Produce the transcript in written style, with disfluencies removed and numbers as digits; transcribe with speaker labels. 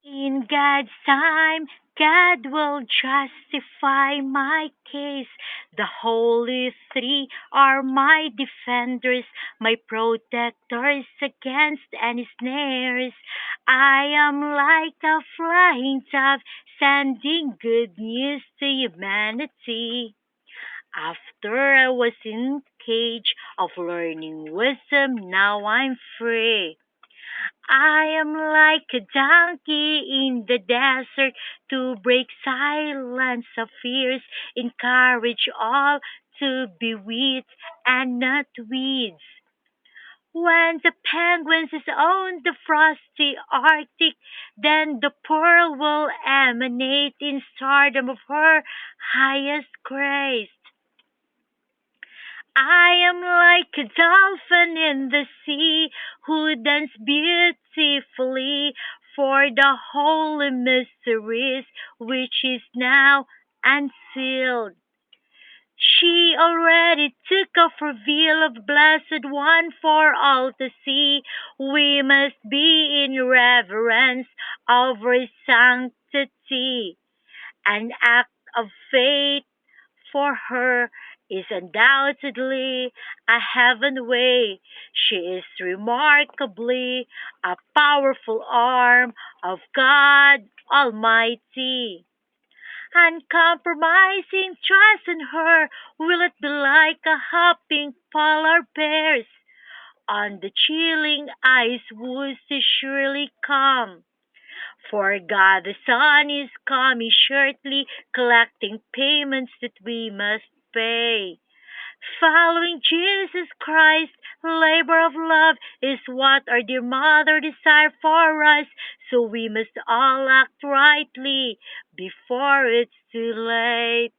Speaker 1: In God's time, God will justify my case. The Holy Three are my defenders, my protectors against any snares. I am like a flying dove, sending good news to humanity. After I was in cage of learning wisdom, now I'm free. I am like a donkey in the desert to break silence of fears, encourage all to be weeds and not weeds. When the penguins is on the frosty Arctic, then the pearl will emanate in stardom of her highest grace. I am like a dolphin in the sea who dance beautifully for the holy mysteries which is now unsealed. She already took off her veil of blessed one for all to see. We must be in reverence of her sanctity. An act of faith for her is undoubtedly a heaven way. She is remarkably a powerful arm of God Almighty. Uncompromising trust in her, will it be like a hopping polar bears on the chilling ice woods to surely come. For God the Son is coming shortly, collecting payments that we must pay. Following Jesus Christ, labor of love is what our dear Mother desired for us, so we must all act rightly before it's too late.